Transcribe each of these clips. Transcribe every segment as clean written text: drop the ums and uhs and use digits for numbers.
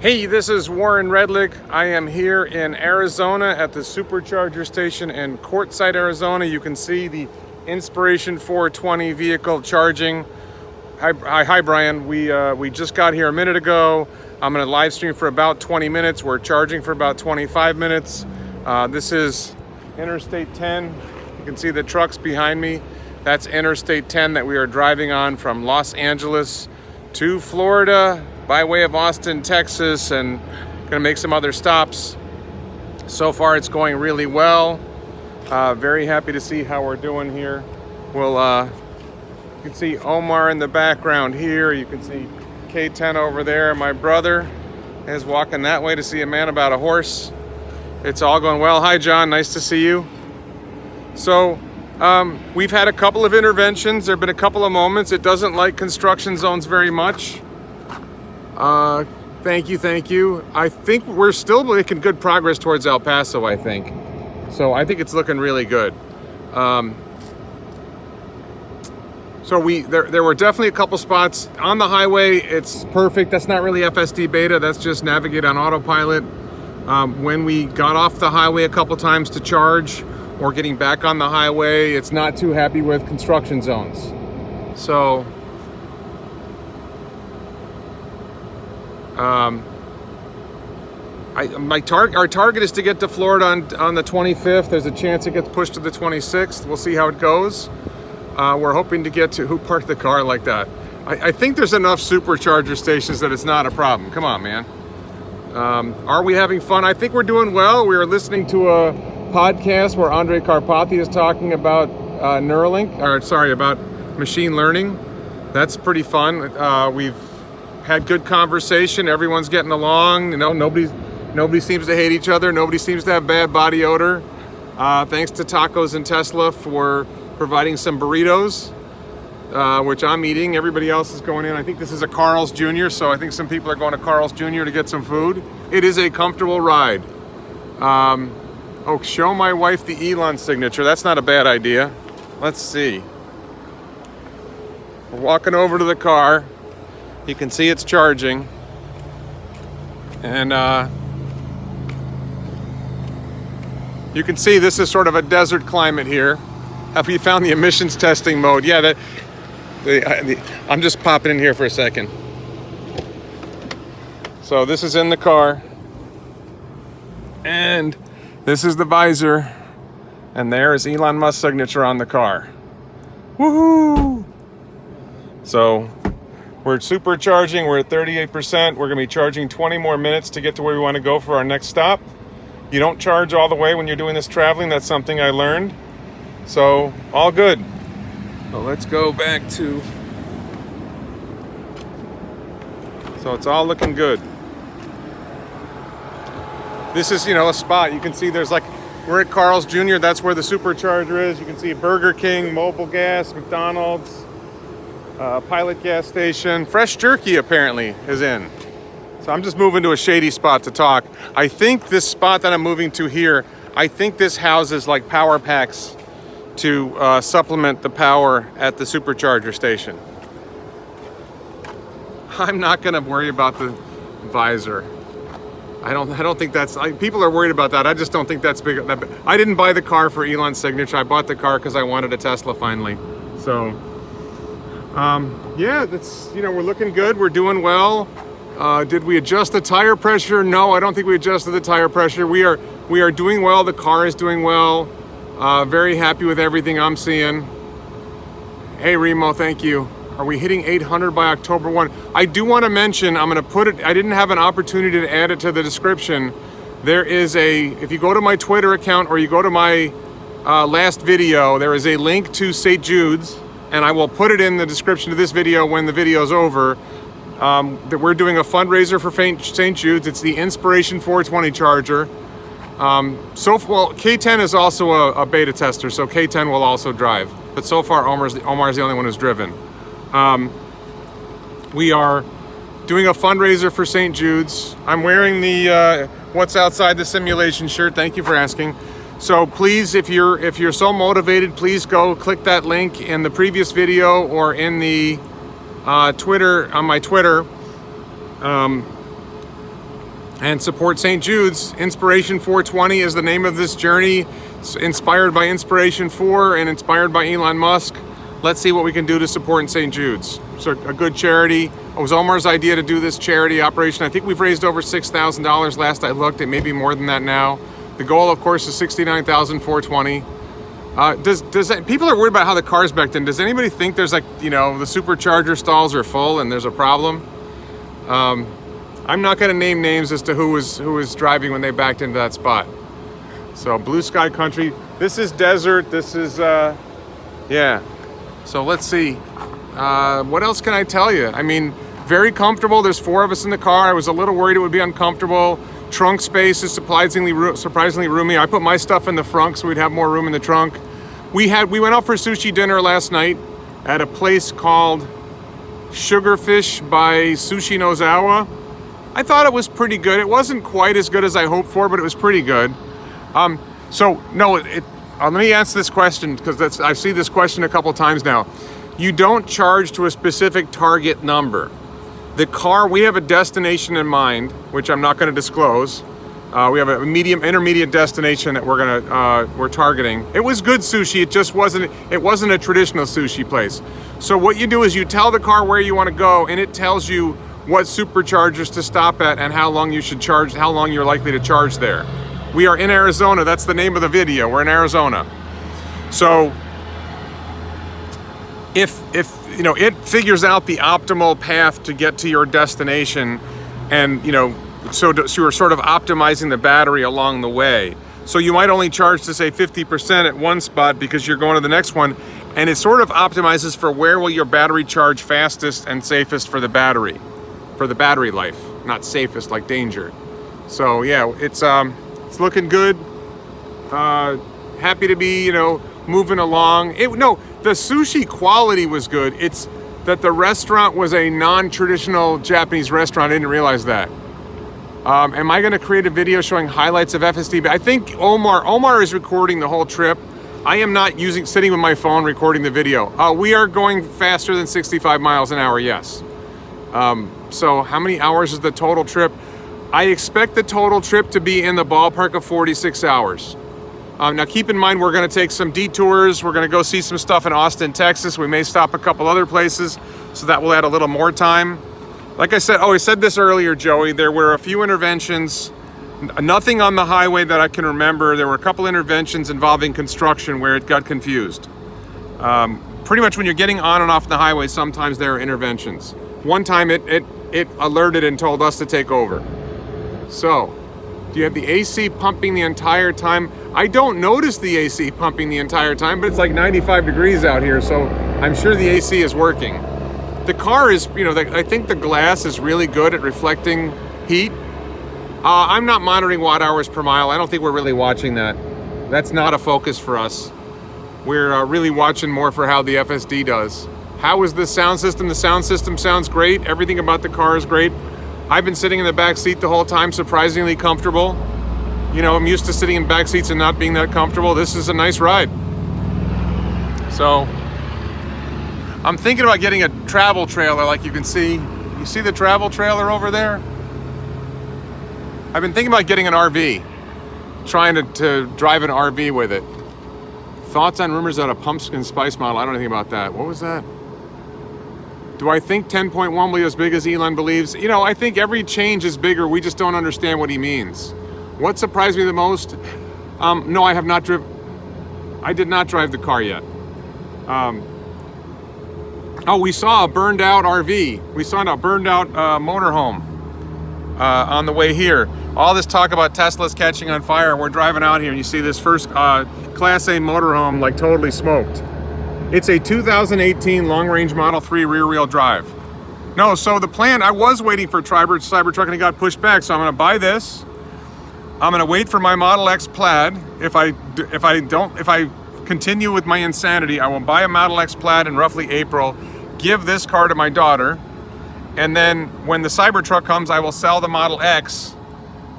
Hey, this is Warren Redlick. I am here in Arizona at the Supercharger station in Quartzsite, Arizona. You can see the Inspiration 420 vehicle charging. Hi, Brian. We just got here a minute ago. I'm going to live stream for about 20 minutes. We're charging for about 25 minutes. This is Interstate 10. You can see the trucks behind me. That's Interstate 10 that we are driving on from Los Angeles to Florida by way of Austin, Texas, and gonna make some other stops. So far it's going really well. Very happy to see how we're doing here. You can see Omar in the background here. You can see K10 over there. My brother is walking that way to see a man about a horse. It's all going well. Hi, John, nice to see you. So we've had a couple of interventions. There've been a couple of moments. It doesn't like construction zones very much. Thank you. I think we're still making good progress towards El Paso, I think. So I think it's looking really good. So there were definitely a couple spots on the highway. It's perfect. That's not really FSD beta. That's just navigate on autopilot. When we got off the highway a couple times to charge or getting back on the highway, it's not too happy with construction zones. So our target is to get to Florida on the 25th. There's a chance it gets pushed to the 26th. We'll see how it goes. We're hoping to get to, who parked the car like that? I think there's enough supercharger stations that it's not a problem. Come on, man. Are we having fun? I think we're doing well. We were listening to a podcast where Andre Karpathy is talking about about machine learning. That's pretty fun. We've had good conversation. Everyone's getting along. You know, nobody seems to hate each other. Nobody seems to have bad body odor. Thanks to Tacos and Tesla for providing some burritos, which I'm eating. Everybody else is going in. I think this is a Carl's Jr., so I think some people are going to Carl's Jr. to get some food. It is a comfortable ride. Show my wife the Elon signature. That's not a bad idea. Let's see. We're walking over to the car. You can see it's charging. And you can see this is sort of a desert climate here. Have you found the emissions testing mode? Yeah, I'm just popping in here for a second. So this is in the car. And this is the visor. And there is Elon Musk's signature on the car. Woohoo! So we're supercharging. We're at 38%. We're going to be charging 20 more minutes to get to where we want to go for our next stop. You don't charge all the way when you're doing this traveling. That's something I learned. So all good. So let's go back to. So it's all looking good. This is, a spot. You can see we're at Carl's Jr. That's where the supercharger is. You can see Burger King, Mobil Gas, McDonald's. Pilot gas station. Fresh Jerky apparently is in. So I'm just moving to a shady spot to talk. I think this spot that I'm moving to here, I think this houses like power packs to supplement the power at the supercharger station. I'm not gonna worry about the visor. I don't think that's, people are worried about that. I just don't think that's big. I didn't buy the car for Elon's signature. I bought the car because I wanted a Tesla finally. So that's, we're looking good. We're doing well. Did we adjust the tire pressure? No, I don't think we adjusted the tire pressure. We are doing well. The car is doing well. Very happy with everything I'm seeing. Hey, Remo, thank you. Are we hitting 800 by October 1? I do want to mention, I'm going to put it, I didn't have an opportunity to add it to the description. There is if you go to my Twitter account or you go to my last video, there is a link to St. Jude's. And I will put it in the description of this video when the video's over. That we're doing a fundraiser for St. Jude's. It's the Inspiration 420 charger. K10 is also a beta tester, so K10 will also drive. But so far, Omar's the only one who's driven. We are doing a fundraiser for St. Jude's. I'm wearing the What's Outside the Simulation shirt. Thank you for asking. So please, if you're so motivated, please go click that link in the previous video or in the Twitter, on my Twitter. and support St. Jude's. Inspiration 420 is the name of this journey. It's inspired by Inspiration 4 and inspired by Elon Musk. Let's see what we can do to support St. Jude's. It's a good charity. It was Omar's idea to do this charity operation. I think we've raised over $6,000 last I looked. It may be more than that now. The goal, of course, is $69,420. People are worried about how the car's backed in. Does anybody think there's, like, you know, the supercharger stalls are full and there's a problem? I'm not going to name names as to who was driving when they backed into that spot. So blue sky country. This is desert. This is yeah. So let's see. What else can I tell you? I mean, very comfortable. There's 4 of us in the car. I was a little worried it would be uncomfortable. Trunk space is surprisingly roomy. I put my stuff in the front so we'd have more room in the trunk. We went out for sushi dinner last night at a place called Sugarfish by Sushi Nozawa. I thought it was pretty good. It wasn't quite as good as I hoped for, but it was pretty good. Let me answer this question, because I've seen this question a couple times now. You don't charge to a specific target number. The car, we have a destination in mind, which I'm not going to disclose. We have a intermediate destination that we're targeting. It was good sushi. It wasn't a traditional sushi place. So what you do is you tell the car where you want to go, and it tells you what superchargers to stop at and how long you should charge, how long you're likely to charge there. We are in Arizona. That's the name of the video. We're in Arizona. So if you know, it figures out the optimal path to get to your destination, and you know, so you're sort of optimizing the battery along the way. So you might only charge to say 50% at one spot because you're going to the next one, and it sort of optimizes for where will your battery charge fastest and safest for the battery life, not safest like danger. So yeah, it's looking good. Happy to be, you know, moving along. The sushi quality was good. It's that the restaurant was a non-traditional Japanese restaurant. I didn't realize that. Am I going to create a video showing highlights of FSD? I think Omar is recording the whole trip. I am not sitting with my phone recording the video. We are going faster than 65 miles an hour, yes. So how many hours is the total trip? I expect the total trip to be in the ballpark of 46 hours. Now keep in mind, we're going to take some detours. We're going to go see some stuff in Austin, Texas. We may stop a couple other places, so that will add a little more time. Like I said, I said this earlier, Joey, there were a few interventions, nothing on the highway that I can remember. There were a couple interventions involving construction where it got confused. Pretty much when you're getting on and off the highway, sometimes there are interventions. One time it alerted and told us to take over. So, do you have the AC pumping the entire time? I don't notice the AC pumping the entire time, but it's like 95 degrees out here, so I'm sure the AC is working. The car is, you know, I think the glass is really good at reflecting heat. I'm not monitoring watt hours per mile. I don't think we're really watching that. That's not a focus for us. We're really watching more for how the FSD does. How is the sound system? The sound system sounds great. Everything about the car is great. I've been sitting in the back seat the whole time, surprisingly comfortable. You know, I'm used to sitting in back seats and not being that comfortable. This is a nice ride. So, I'm thinking about getting a travel trailer, like you can see. You see the travel trailer over there? I've been thinking about getting an RV, trying to drive an RV with it. Thoughts on rumors about a pumpkin spice model? I don't know anything about that. What was that? Do I think 10.1 will be as big as Elon believes? You know, I think every change is bigger. We just don't understand what he means. What surprised me the most? No, I have not driven. I did not drive the car yet. We saw a burned out RV. We saw a burned out motorhome on the way here. All this talk about Tesla's catching on fire. We're driving out here and you see this first Class A motorhome like totally smoked. It's a 2018 long-range Model 3 rear-wheel drive. No, so the plan, I was waiting for Cybertruck and it got pushed back, so I'm gonna buy this. I'm gonna wait for my Model X Plaid. If I continue with my insanity, I will buy a Model X Plaid in roughly April, give this car to my daughter, and then when the Cybertruck comes, I will sell the Model X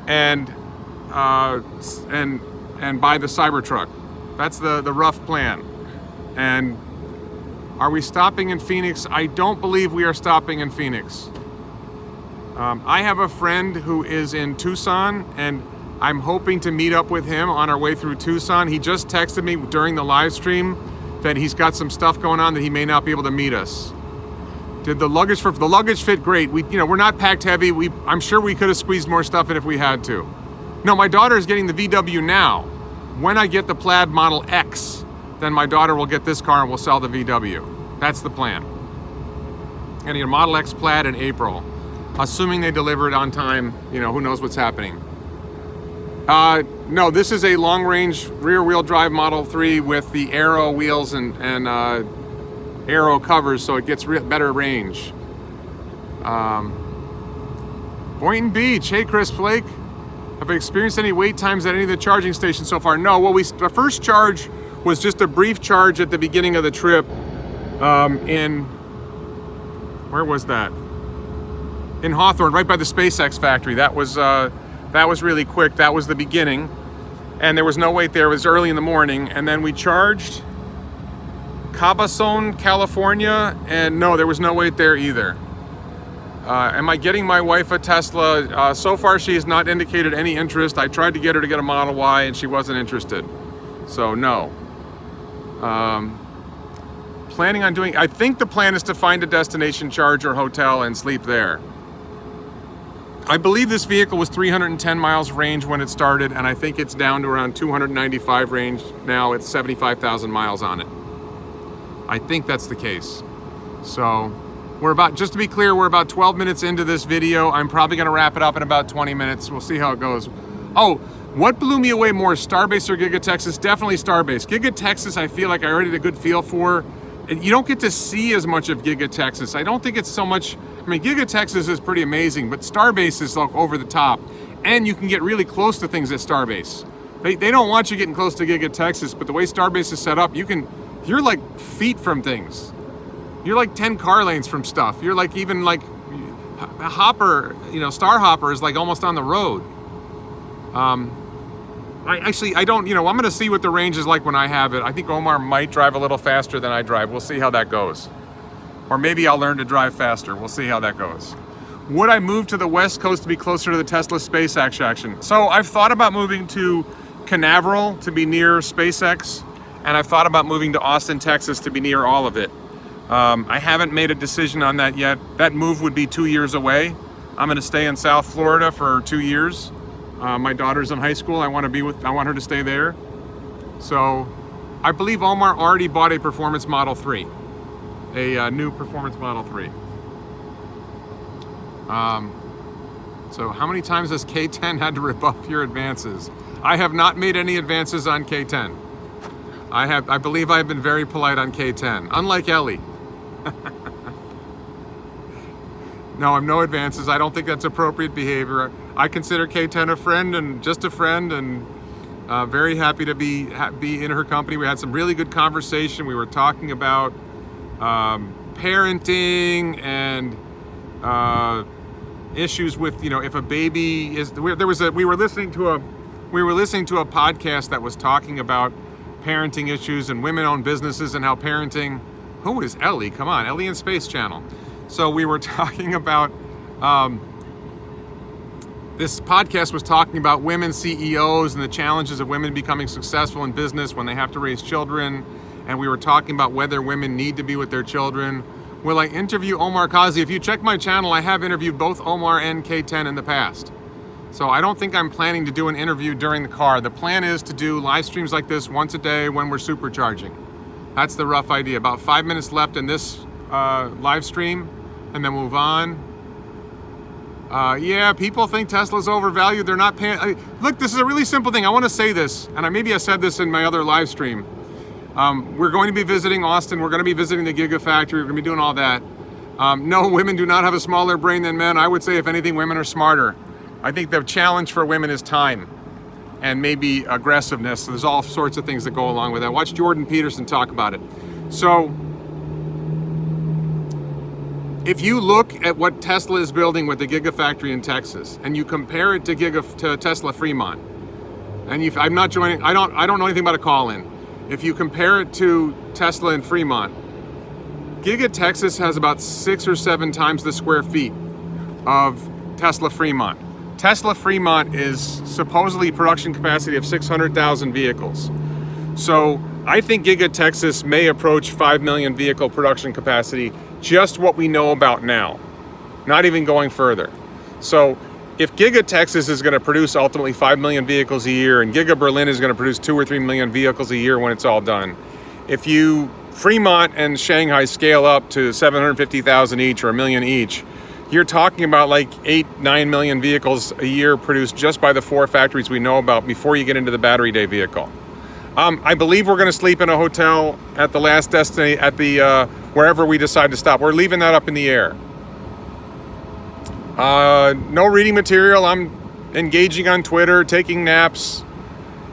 and buy the Cybertruck. That's the rough plan. And are we stopping in Phoenix? I don't believe we are stopping in Phoenix. I have a friend who is in Tucson, and I'm hoping to meet up with him on our way through Tucson. He just texted me during the live stream that he's got some stuff going on that he may not be able to meet us. Did the luggage fit great? We're not packed heavy. I'm sure we could have squeezed more stuff in if we had to. No, my daughter is getting the VW now. When I get the Plaid Model X, then my daughter will get this car and we'll sell the VW. That's the plan. Getting a Model X Plaid in April. Assuming they deliver it on time, who knows what's happening. No, this is a long-range rear-wheel drive Model 3 with the Aero wheels and Aero covers, so it gets better range. Boynton Beach, hey Chris Flake. Have I experienced any wait times at any of the charging stations so far? No, well, the first charge was just a brief charge at the beginning of the trip where was that? In Hawthorne, right by the SpaceX factory. That was really quick. That was the beginning, and there was no wait there. It was early in the morning, and then we charged Cabazon, California, and no, there was no wait there either. Am I getting my wife a Tesla? So far, she has not indicated any interest. I tried to get her to get a Model Y, and she wasn't interested. So no. Planning on doing. I think the plan is to find a destination charge or hotel and sleep there. I believe this vehicle was 310 miles range when it started, and I think it's down to around 295 range now. It's 75,000 miles on it. I think that's the case. So just to be clear, we're about 12 minutes into this video. I'm probably gonna wrap it up in about 20 minutes. We'll see how it goes. Oh, what blew me away more, Starbase or Giga Texas? Definitely Starbase. Giga Texas, I feel like I already had a good feel for. You don't get to see as much of Giga Texas. I don't think it's so much. Giga Texas is pretty amazing, but Starbase is like over the top, and you can get really close to things at Starbase. They don't want you getting close to Giga Texas, but the way Starbase is set up, you're like feet from things. You're like 10 car lanes from stuff. You're like even like a Hopper, Star Hopper is like almost on the road. I'm gonna see what the range is like when I have it. I think Omar might drive a little faster than I drive. We'll see how that goes. Or maybe I'll learn to drive faster. We'll see how that goes. Would I move to the West Coast to be closer to the Tesla SpaceX action? So I've thought about moving to Canaveral to be near SpaceX, and I've thought about moving to Austin, Texas to be near all of it. I haven't made a decision on that yet. That move would be 2 years away. I'm gonna stay in South Florida for 2 years. My daughter's in high school. I want her to stay there. So I believe Omar already bought a Performance Model 3. A new Performance Model 3. So how many times has K10 had to rebuff your advances? I have not made any advances on K10. I believe I've been very polite on K10, unlike Ellie. No, I'm no advances. I don't think that's appropriate behavior. I consider K10 a friend and just a friend, and very happy to be in her company. We had some really good conversation. We were talking about parenting and issues with if a baby is. We were listening to a podcast that was talking about parenting issues and women-owned businesses and how parenting. Who is Ellie? Come on, Ellie and Space Channel. So we were talking about, this podcast was talking about women CEOs and the challenges of women becoming successful in business when they have to raise children. And we were talking about whether women need to be with their children. Will I interview Omar Kazi? If you check my channel, I have interviewed both Omar and K10 in the past. So I don't think I'm planning to do an interview during the car. The plan is to do live streams like this once a day when we're supercharging. That's the rough idea. About 5 minutes left in this live stream, and then move on. Yeah, people think Tesla's overvalued. They're not paying. Look, this is a really simple thing. I want to say this, and maybe I said this in my other live stream. We're going to be visiting Austin. We're going to be visiting the Gigafactory. We're going to be doing all that. No, women do not have a smaller brain than men. I would say, if anything, women are smarter. I think the challenge for women is time and maybe aggressiveness. So there's all sorts of things that go along with that. Watch Jordan Peterson talk about it. So if you look at what Tesla is building with the Gigafactory in Texas, and you compare it to Tesla Fremont, and I don't know anything about a call-in. If you compare it to Tesla in Fremont, Giga Texas has about 6 or 7 times the square feet of Tesla Fremont. Tesla Fremont is supposedly production capacity of 600,000 vehicles. So I think Giga Texas may approach 5 million vehicle production capacity, just what we know about now, not even going further. So if Giga Texas is going to produce ultimately 5 million vehicles a year, and Giga Berlin is going to produce 2 or 3 million vehicles a year when it's all done, if you Fremont and Shanghai scale up to 750,000 each or 1 million each, you're talking about like 8-9 million vehicles a year produced just by the 4 factories we know about before you get into the battery day vehicle. I believe we're going to sleep in a hotel at the last destination, at the wherever we decide to stop. We're leaving that up in the air. No reading material. I'm engaging on Twitter, taking naps.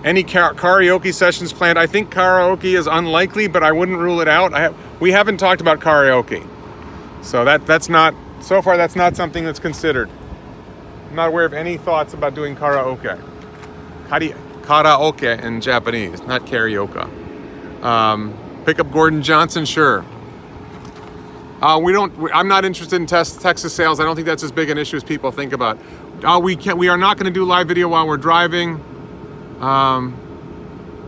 Any karaoke sessions planned? I think karaoke is unlikely, but I wouldn't rule it out. We haven't talked about karaoke, so that's not so far. That's not something that's considered. I'm not aware of any thoughts about doing karaoke. Karaoke in Japanese, not karaoke. Pick up Gordon Johnson, sure. I'm not interested in Texas sales. I don't think that's as big an issue as people think about. We are not going to do live video while we're driving.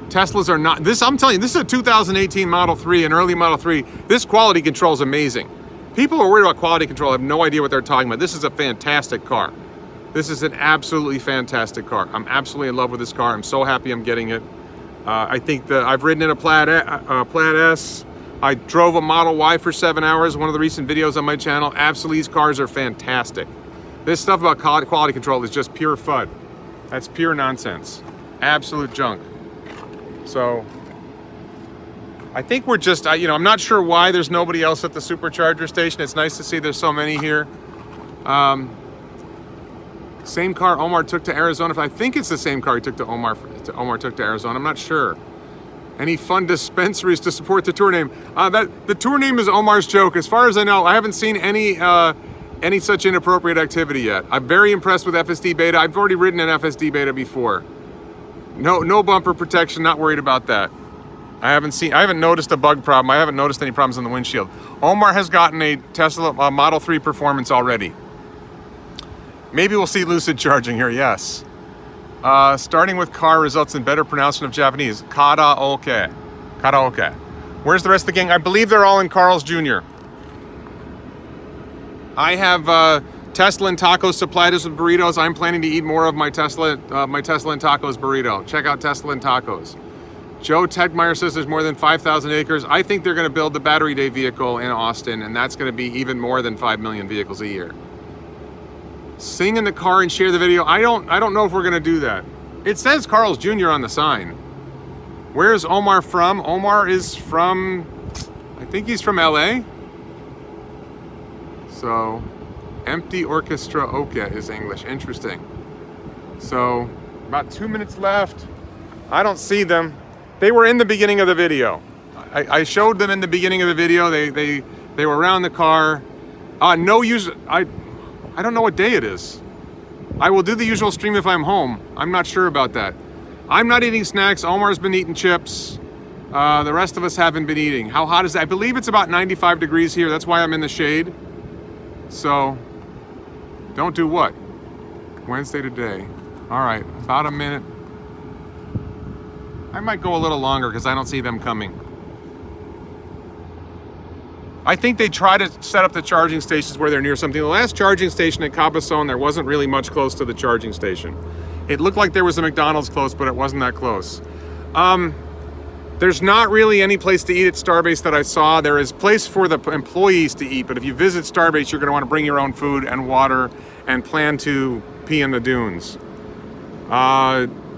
Teslas are not. I'm telling you, this is a 2018 Model 3, an early Model 3. This quality control is amazing. People who are worried about quality control have no idea what they're talking about. This is a fantastic car. This is an absolutely fantastic car. I'm absolutely in love with this car. I'm so happy I'm getting it. I think I've ridden in a Plaid S. I drove a Model Y for 7 hours, one of the recent videos on my channel. Absolutely, these cars are fantastic. This stuff about quality control is just pure FUD. That's pure nonsense. Absolute junk. So, I think we're just, I'm not sure why there's nobody else at the supercharger station. It's nice to see there's so many here. Same car Omar took to Arizona. I think it's the same car he took to Omar took to Arizona. I'm not sure. Any fun dispensaries to support the tour name? The tour name is Omar's joke. As far as I know, I haven't seen any such inappropriate activity yet. I'm very impressed with FSD Beta. I've already ridden an FSD Beta before. No bumper protection. Not worried about that. I haven't noticed a bug problem. I haven't noticed any problems on the windshield. Omar has gotten a Tesla Model 3 Performance already. Maybe we'll see lucid charging here. Yes. Starting with car results in better pronunciation of Japanese. Karaoke. Karaoke. Where's the rest of the gang? I believe they're all in Carl's Jr. I have Tesla and Tacos supplied us with burritos. I'm planning to eat more of my Tesla and Tacos burrito. Check out Tesla and Tacos. Joe Tegmeyer says there's more than 5,000 acres. I think they're going to build the battery day vehicle in Austin, and that's going to be even more than 5 million vehicles a year. Sing in the car and share the video. I don't know if we're going to do that. It says Carl's Jr. on the sign. Where's Omar from? Omar is from, I think he's from LA. So, empty orchestra oke is English. Interesting. So, about 2 minutes left. I don't see them. They were in the beginning of the video. I showed them in the beginning of the video. They were around the car. No use. I don't know what day it is. I will do the usual stream if I'm home. I'm not sure about that. I'm not eating snacks. Omar's been eating chips. The rest of us haven't been eating. How hot is that? I believe it's about 95 degrees here. That's why I'm in the shade. So, don't do what? Wednesday today. All right, about a minute. I might go a little longer because I don't see them coming. I think they try to set up the charging stations where they're near something. The last charging station at Cabazon, there wasn't really much close to the charging station. It looked like there was a McDonald's close, but it wasn't that close. There's not really any place to eat at Starbase that I saw. There is place for the employees to eat, but if you visit Starbase, you're going to want to bring your own food and water and plan to pee in the dunes.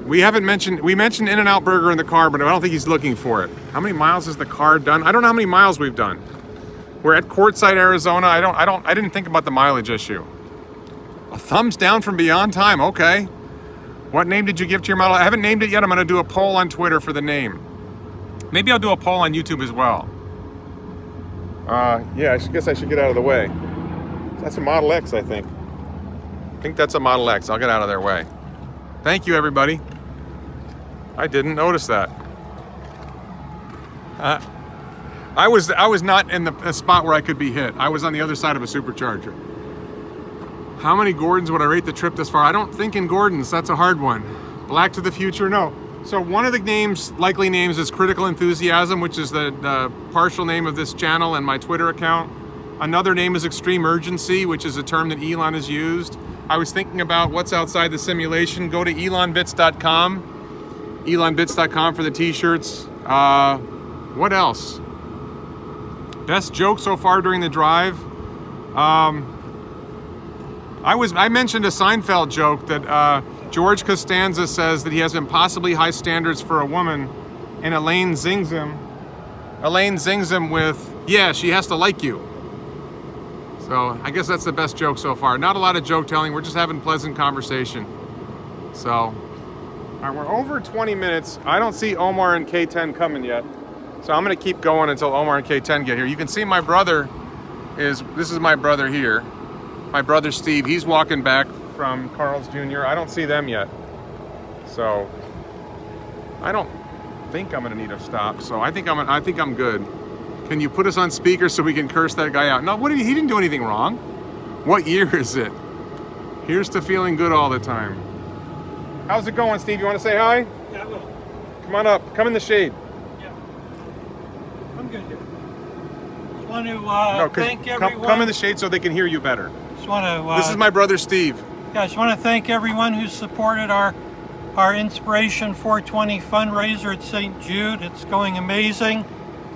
We mentioned In-N-Out Burger in the car, but I don't think he's looking for it. How many miles has the car done? I don't know how many miles we've done. We're at Quartzsite, Arizona. I didn't think about the mileage issue. A thumbs down from Beyond Time. Okay. What name did you give to your model? I haven't named it yet. I'm going to do a poll on Twitter for the name. Maybe I'll do a poll on YouTube as well. Yeah, I guess I should get out of the way. That's a Model X, I think. I think that's a Model X. I'll get out of their way. Thank you, everybody. I didn't notice that. I was not in the spot where I could be hit. I was on the other side of a supercharger. How many Gordons would I rate the trip this far? I don't think in Gordons. That's a hard one. Black to the Future, no. So one of the names, likely names, is Critical Enthusiasm, which is the partial name of this channel and my Twitter account. Another name is Extreme Urgency, which is a term that Elon has used. I was thinking about what's outside the simulation. Go to elonbits.com. elonbits.com for the t-shirts. What else? Best joke so far during the drive. I mentioned a Seinfeld joke that George Costanza says that he has impossibly high standards for a woman, and Elaine zings him. Elaine zings him with, "Yeah, she has to like you." So I guess that's the best joke so far. Not a lot of joke telling. We're just having pleasant conversation. So, all right, we're over 20 minutes. I don't see Omar and K10 coming yet. So I'm going to keep going until Omar and K10 get here. You can see my brother this is my brother here. My brother Steve, he's walking back from Carl's Jr. I don't see them yet. So I don't think I'm going to need a stop. So I think I'm good. Can you put us on speaker so we can curse that guy out? No, he didn't do anything wrong. What year is it? Here's to feeling good all the time. How's it going, Steve? You want to say hi? Yeah, I will. Come on up. Come in the shade. Yeah. I'm good here. Just want to thank everyone. Come in the shade so they can hear you better. Just want to. This is my brother Steve. Yeah, I just want to thank everyone who supported our Inspiration 420 fundraiser at St. Jude. It's going amazing.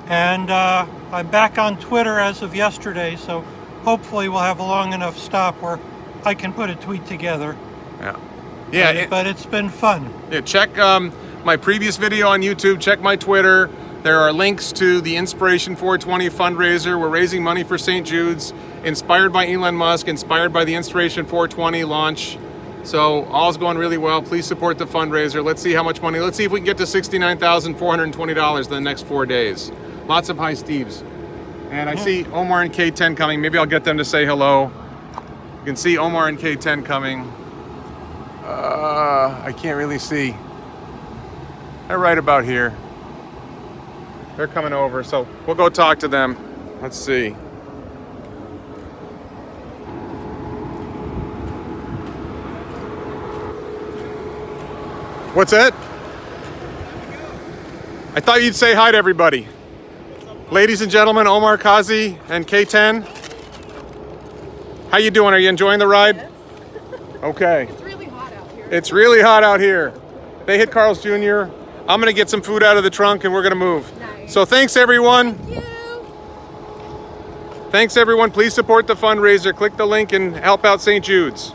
And I'm back on Twitter as of yesterday, so hopefully we'll have a long enough stop where I can put a tweet together. Yeah. Yeah. But it's been fun. Yeah, check my previous video on YouTube. Check my Twitter. There are links to the Inspiration 420 fundraiser. We're raising money for St. Jude's, inspired by Elon Musk, inspired by the Inspiration 420 launch. So all's going really well. Please support the fundraiser. Let's see how much money. Let's see if we can get to $69,420 in the next 4 days. Lots of high Steves. And I see Omar and K10 coming. Maybe I'll get them to say hello. You can see Omar and K10 coming. I can't really see. They're right about here. They're coming over, so we'll go talk to them. Let's see. What's that? I thought you'd say hi to everybody. Ladies and gentlemen, Omar, Kazi, and K10. How you doing? Are you enjoying the ride? Yes. Okay. It's really hot out here. It's really hot out here. They hit Carl's Jr. I'm gonna get some food out of the trunk and we're gonna move. Nice. So thanks everyone. Thank you. Thanks everyone. Please support the fundraiser. Click the link and help out St. Jude's.